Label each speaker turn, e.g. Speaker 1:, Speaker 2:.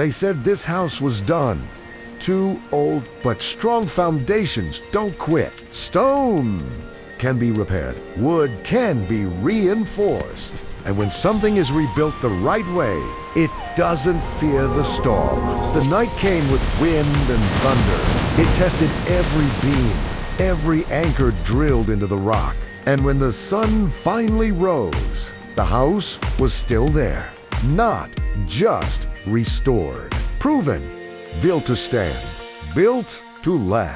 Speaker 1: They said this house was done. Too old, but strong foundations don't quit. Stone can be repaired. Wood can be reinforced. And when something is rebuilt the right way, it doesn't fear the storm. The night came with wind and thunder. It tested every beam, every anchor drilled into the rock. And when the sun finally rose, the house was still there. Not just restored. Proven. Built to stand. Built to last.